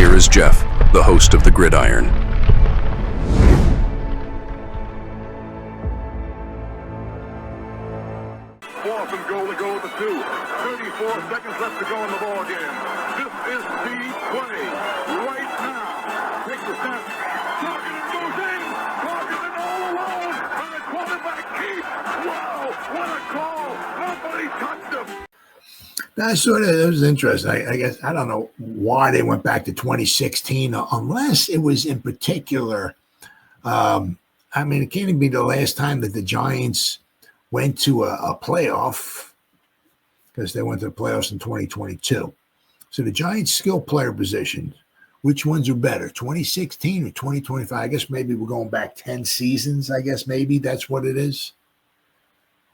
here is Jeff, the host of the Gridiron. Fourth and goal to go with the 2. 34 seconds left to go in the ball game. This is the play right now. Takes the snap. Targeted goes in. Targeted all alone. And the quarterback keeps. Wow, what a call. Nobody touched him. That was interesting. I guess I don't know why they went back to 2016, unless it was in particular. It can't even be the last time that the Giants went to a playoff, because they went to the playoffs in 2022. So the Giants' skill player positions, which ones are better, 2016 or 2025? I guess maybe we're going back 10 seasons. I guess maybe that's what it is.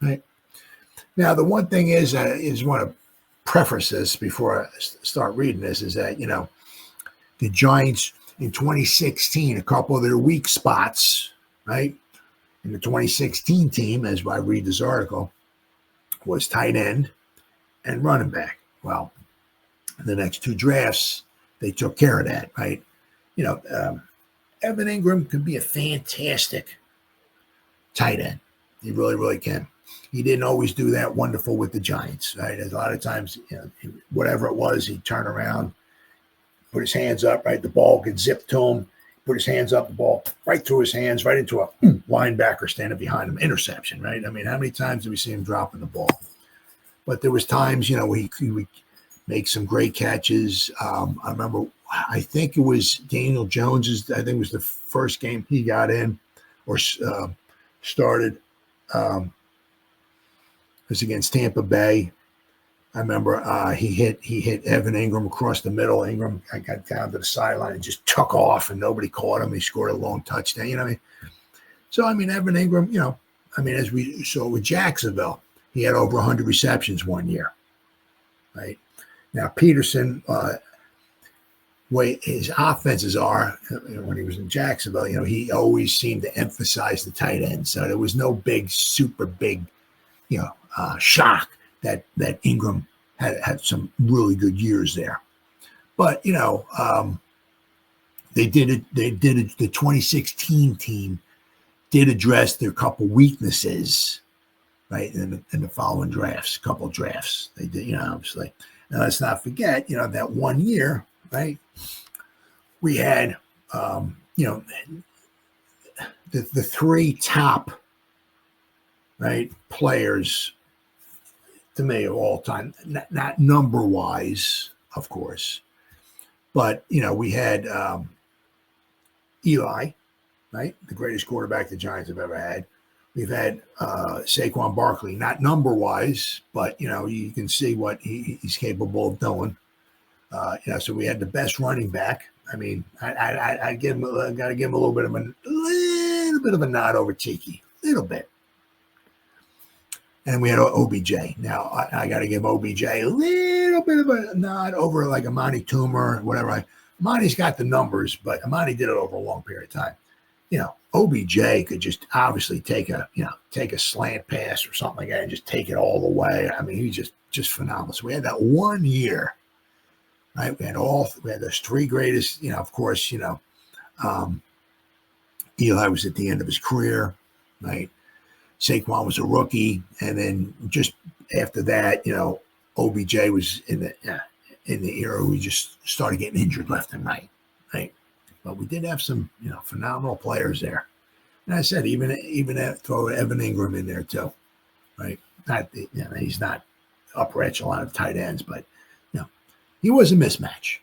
Right. Now, the one thing is want to preface this before I start reading this, is that, the Giants in 2016, a couple of their weak spots, right, in the 2016 team, as I read this article, was tight end and running back. Well, the next two drafts, they took care of that, right? Evan Ingram could be a fantastic tight end. He really, really can. He didn't always do that wonderful with the Giants, right? A lot of times, whatever it was, he'd turn around, put his hands up, right? The ball could zip to him, put his hands up, the ball right through his hands, right into a linebacker standing behind him. Interception, right? I mean, how many times did we see him dropping the ball? But there was times, he would make some great catches. I remember, I think it was Daniel Jones's, I think it was the first game he got in or started. It was against Tampa Bay. I remember he hit Evan Ingram across the middle. Ingram got down to the sideline and just took off, and nobody caught him. He scored a long touchdown. You know what I mean? So, Evan Ingram, as we saw with Jacksonville, he had over 100 receptions one year, right? Now, Peterson, way his offenses are, when he was in Jacksonville, he always seemed to emphasize the tight end. So there was no super big, shock that Ingram had some really good years there. But, the 2016 team did address their couple weaknesses, right, in the following drafts, couple drafts. They did, obviously. Now, let's not forget, that one year, right, we had, the three top, right, players, to me, of all time, not number-wise, of course, but, we had Eli, right, the greatest quarterback the Giants have ever had. We've had Saquon Barkley, not number-wise, but, you can see what he's capable of doing. So we had the best running back. I mean, I got to give him a little bit of a nod over Tiki, a little bit. And we had OBJ. Now, I got to give OBJ a little bit of a nod over like Amani Toomer, whatever. Amani's got the numbers, but Amani did it over a long period of time. OBJ could just obviously take a slant pass or something like that and just take it all the way. I mean, he's just phenomenal. So we had that one year, right? We had those three greatest, of course, Eli was at the end of his career, right? Saquon was a rookie, and then just after that, OBJ was in the era we just started getting injured left and right. But we did have some, phenomenal players there. And I said, even throw Evan Ingram in there too, right? He's not upper echelon of tight ends, but he was a mismatch.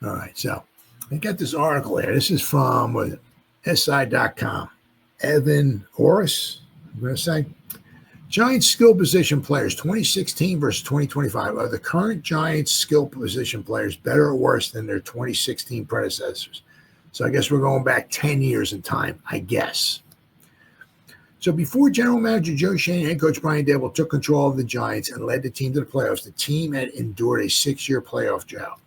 All right, so I got this article here. This is from SI.com. Evan Orris, I'm going to say. Giants skill position players, 2016 versus 2025. Are the current Giants skill position players better or worse than their 2016 predecessors? So I guess we're going back 10 years in time, I guess. So before general manager Joe Schoen and head coach Brian Daboll took control of the Giants and led the team to the playoffs, the team had endured a 6-year playoff drought.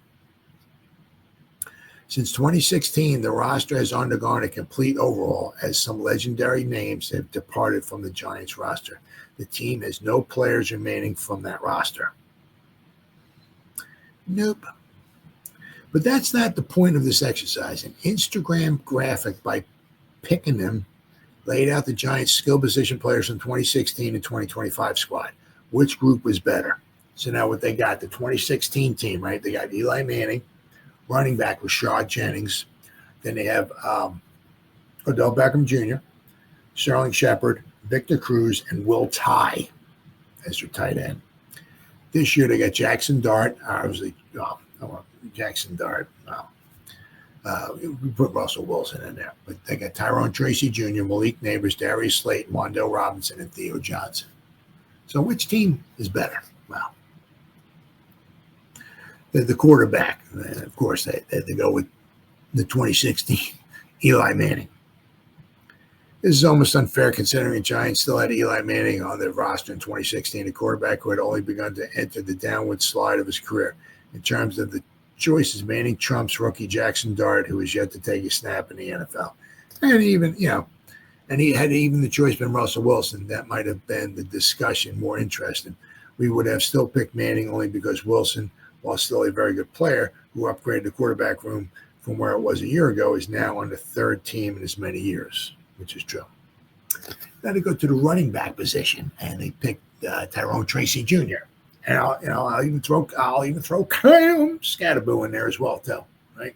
Since 2016, the roster has undergone a complete overhaul as some legendary names have departed from the Giants roster. The team has no players remaining from that roster. Nope. But that's not the point of this exercise. An Instagram graphic by picking them laid out the Giants' skill position players from 2016 and 2025 squad. Which group was better? So now what they got, the 2016 team, right? They got Eli Manning, running back Rashad Jennings. Then they have Odell Beckham Jr., Sterling Shepard, Victor Cruz, and Will Tye as their tight end. This year they got Jackson Dart. Obviously, Jackson Dart. We put Russell Wilson in there. But they got Tyrone Tracy Jr., Malik Neighbors, Darius Slayton, Wandale Robinson, and Theo Johnson. So which team is better? Well, the quarterback. And of course, they go with the 2016 Eli Manning. This is almost unfair considering the Giants still had Eli Manning on their roster in 2016, a quarterback who had only begun to enter the downward slide of his career. In terms of the choices, Manning trumps rookie Jackson Dart, who has yet to take a snap in the NFL. And even, and he had even the choice been Russell Wilson, that might have been the discussion more interesting. We would have still picked Manning only because Wilson, while still a very good player who upgraded the quarterback room from where it was a year ago, is now on the third team in as many years, which is true. Then they go to the running back position, and they picked Tyrone Tracy Jr. And I'll even throw Scatterboo in there as well too, right?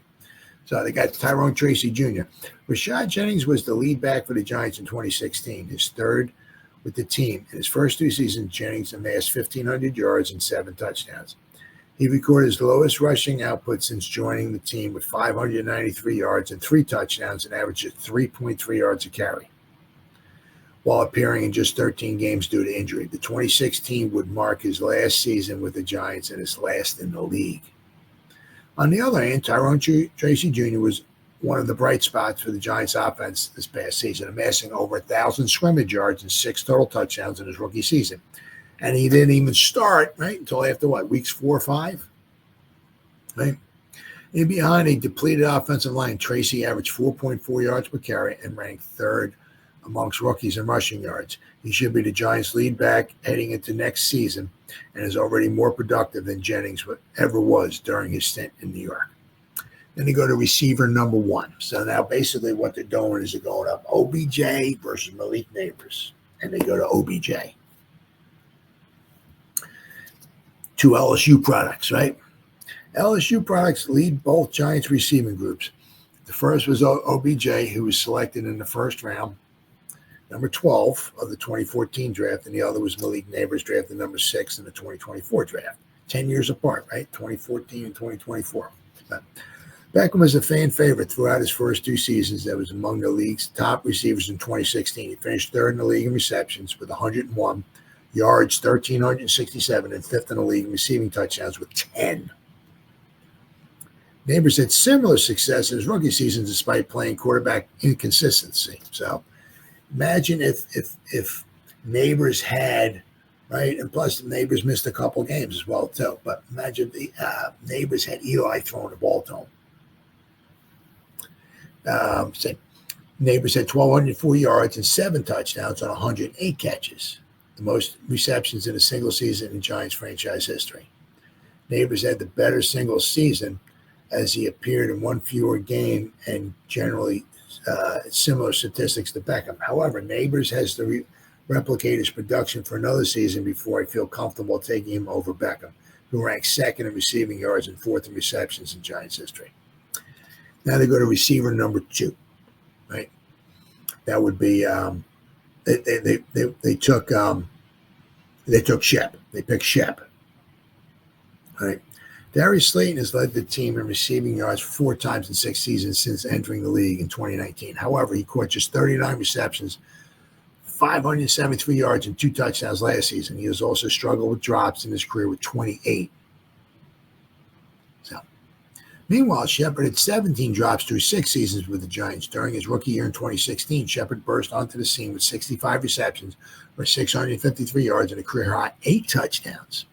So they got Tyrone Tracy Jr. Rashad Jennings was the lead back for the Giants in 2016, his third with the team. In his first 2 seasons, Jennings amassed 1,500 yards and 7 touchdowns. He recorded his lowest rushing output since joining the team with 593 yards and 3 touchdowns and averaged at 3.3 yards a carry, while appearing in just 13 games due to injury. The 2016 would mark his last season with the Giants and his last in the league. On the other hand, Tyrone Tracy Jr. was one of the bright spots for the Giants offense this past season, amassing over 1,000 scrimmage yards and 6 total touchdowns in his rookie season. And he didn't even start, right, until after weeks 4 or 5, right? And behind a depleted offensive line, Tracy averaged 4.4 yards per carry and ranked third amongst rookies in rushing yards. He should be the Giants' lead back heading into next season and is already more productive than Jennings ever was during his stint in New York. Then they go to receiver number 1. So now basically what they're doing is they're going up OBJ versus Malik Neighbors, and they go to OBJ. 2 LSU products, right? LSU products lead both Giants receiving groups. The first was OBJ, who was selected in the first round, number 12 of the 2014 draft, and the other was Malik Neighbors, drafted number 6 in the 2024 draft. 10 years apart, right? 2014 and 2024. But Beckham was a fan favorite throughout his first 2 seasons. That was among the league's top receivers in 2016. He finished third in the league in receptions with 101 yards, 1,367, and 5th in the league in receiving touchdowns with 10. Neighbors had similar success in his rookie season despite playing quarterback inconsistency. So imagine if Neighbors had, right, and plus Neighbors missed a couple games as well too, but imagine the Neighbors had Eli throwing the ball to him. Neighbors had 1,204 yards and 7 touchdowns on 108 catches, the most receptions in a single season in Giants franchise history. Neighbors had the better single season as he appeared in 1 fewer game and generally similar statistics to Beckham. However, Neighbors has to replicate his production for another season before I feel comfortable taking him over Beckham, who ranks 2nd in receiving yards and 4th in receptions in Giants history. Now they go to receiver number 2, right? That would be they took Shep. They picked Shep, right? Darius Slayton has led the team in receiving yards 4 times in 6 seasons since entering the league in 2019. However, he caught just 39 receptions, 573 yards, and 2 touchdowns last season. He has also struggled with drops in his career with 28. So, meanwhile, Shepard had 17 drops through 6 seasons with the Giants. During his rookie year in 2016, Shepard burst onto the scene with 65 receptions for 653 yards and a career-high 8 touchdowns.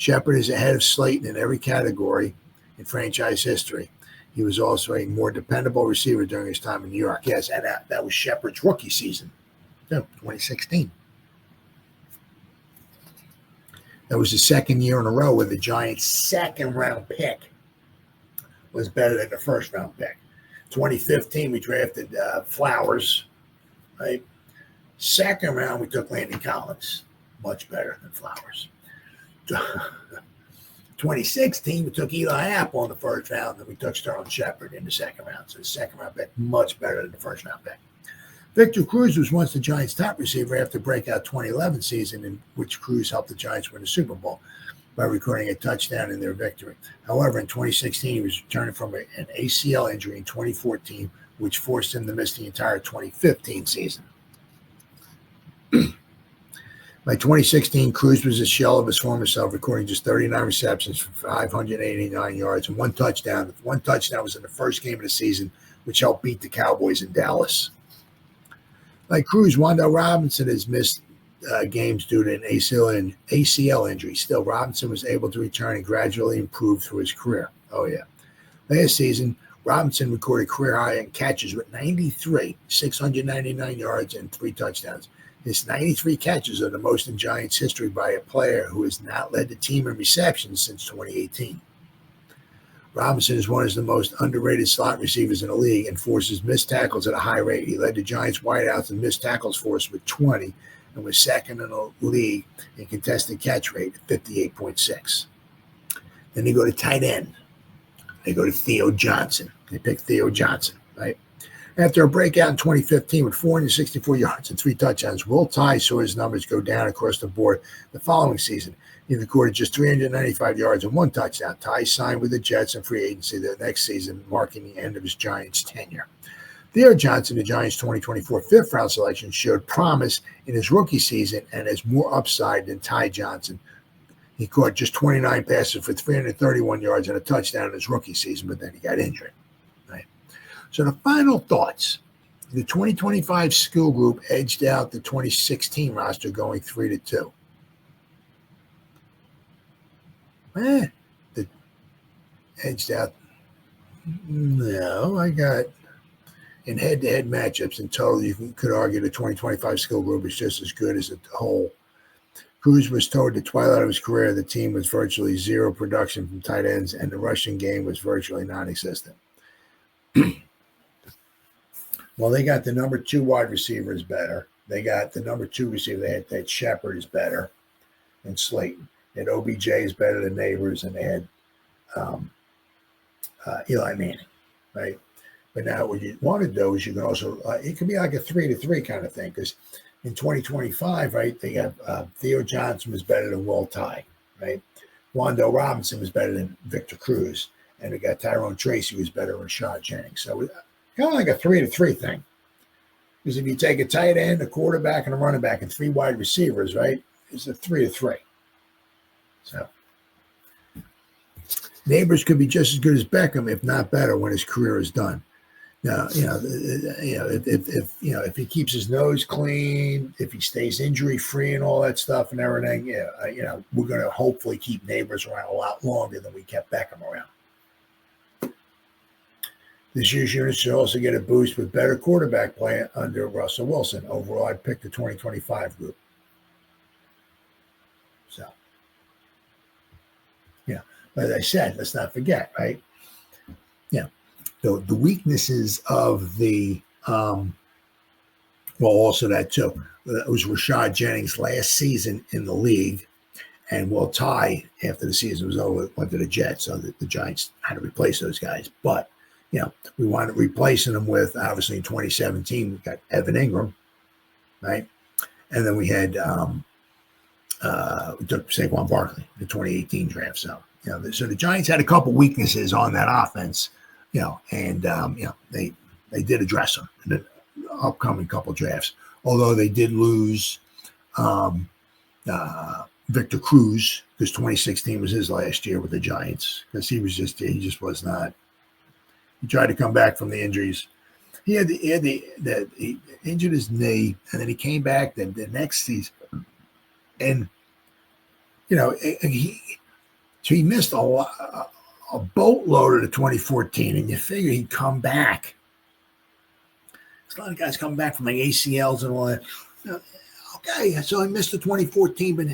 Shepard is ahead of Slayton in every category in franchise history. He was also a more dependable receiver during his time in New York. Yes, and that was Shepard's rookie season, 2016. That was the 2nd year in a row where the Giants' 2nd-round pick was better than the first round pick. 2015, we drafted Flowers, right? Second round, we took Landon Collins, much better than Flowers. 2016, we took Eli Apple in the first round, and we took Sterling Shepard in the second round. So the second round pick, much better than the first round pick. Victor Cruz was once the Giants' top receiver after the breakout 2011 season, in which Cruz helped the Giants win the Super Bowl by recording a touchdown in their victory. However, in 2016, he was returning from an ACL injury in 2014, which forced him to miss the entire 2015 season. By 2016, Cruz was a shell of his former self, recording just 39 receptions for 589 yards and one touchdown. One touchdown was in the first game of the season, which helped beat the Cowboys in Dallas. Like Cruz, Wan'Dale Robinson has missed games due to an ACL injury. Still, Robinson was able to return and gradually improve through his career. Oh, yeah. Last season, Robinson recorded career high in catches with 93, 699 yards, and 3 touchdowns. His 93 catches are the most in Giants history by a player who has not led the team in receptions since 2018. Robinson is one of the most underrated slot receivers in the league and forces missed tackles at a high rate. He led the Giants wideouts in missed tackles force with 20 and was second in the league in contested catch rate at 58.6. Then they go to tight end. They go to Theo Johnson. They pick Theo Johnson, right? After a breakout in 2015 with 464 yards and 3 touchdowns, Will Tye saw his numbers go down across the board the following season. He recorded just 395 yards and 1 touchdown. Tye signed with the Jets in free agency the next season, marking the end of his Giants tenure. Theo Johnson, the Giants' 2024 fifth-round selection, showed promise in his rookie season and has more upside than Ty Johnson. He caught just 29 passes for 331 yards and a touchdown in his rookie season, but then he got injured. Right? So the final thoughts. The 2025 skill group edged out the 2016 roster going 3-2. The edged out. No, I got in head-to-head matchups in total. You could argue the 2025 skill group is just as good as a whole. Cruz was toward the twilight of his career. The team was virtually zero production from tight ends, and the rushing game was virtually non-existent. Well, they got the number 2 wide receiver is better. They got the number 2 receiver. They had that Shepard is better than Slayton. They had OBJ is better than Neighbors, and they had Eli Manning, right? But now what you want to do is you can also, it can be like a 3-3 kind of thing, because in 2025, right, they got Theo Johnson was better than Will Tye, right? Wan'Dale Robinson was better than Victor Cruz, and they got Tyrone Tracy was better than Rashad Jennings. So kind of like a 3-3 thing. Because if you take a tight end, a quarterback, and a running back, and 3 wide receivers, right, it's a 3-3. So Neighbors could be just as good as Beckham, if not better, when his career is done. Now, if he keeps his nose clean, if he stays injury free and all that stuff and everything, we're going to hopefully keep Neighbors around a lot longer than we kept Beckham around. This year's unit should also get a boost with better quarterback play under Russell Wilson. Overall, I'd pick the 2025 group. So, as I said, let's not forget, right? The weaknesses of the, also that too. It was Rashad Jennings last season in the league, and Will Tye, after the season was over, went to the Jets, so the Giants had to replace those guys. But, we wanted replacing them with, obviously, in 2017, we got Evan Ingram, right? And then we had, we took Saquon Barkley in the 2018 draft. So, so the Giants had a couple weaknesses on that offense. They did address them in the upcoming couple drafts. Although they did lose Victor Cruz, because 2016 was his last year with the Giants, because he just was not. He tried to come back from the injuries. He injured his knee, and then he came back the next season, and he missed a boatload of the 2014, and you figure he'd come back. There's a lot of guys coming back from like ACLs and all that. Okay, so he missed the 2014, but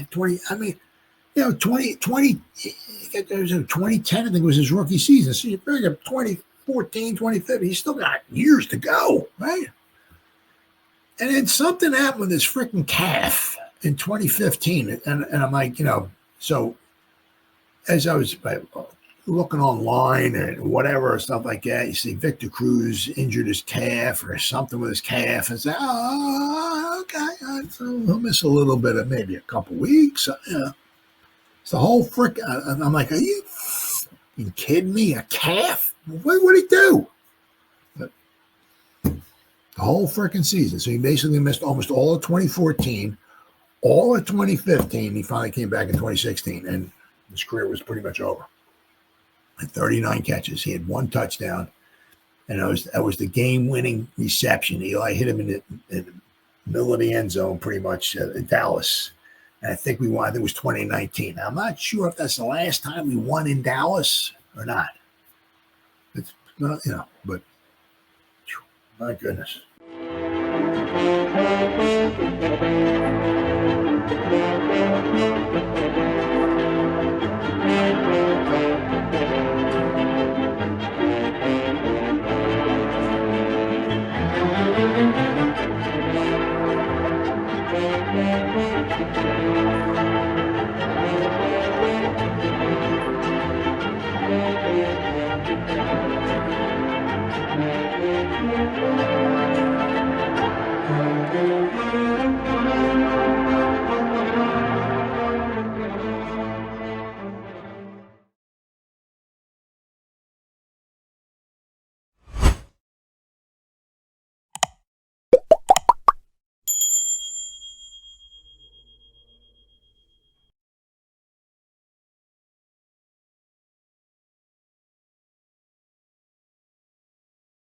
There was 2010, I think was his rookie season. So you figure 2014, 2015, he's still got years to go, right? And then something happened with his freaking calf in 2015. And I'm like, so as I was looking online and whatever, stuff like that, you see Victor Cruz injured his calf or something with his calf and say, oh, okay, so he'll miss a little bit of maybe a couple weeks. It's the whole frick. I'm like, are you kidding me? A calf? What would he do? But the whole freaking season. So he basically missed almost all of 2014, all of 2015. He finally came back in 2016, and his career was pretty much over. At 39 catches, he had 1 touchdown, and that was the game-winning reception. Eli hit him in the middle of the end zone, pretty much in Dallas. And I think we won. I think it was 2019. Now, I'm not sure if that's the last time we won in Dallas or not. It's not, but my goodness.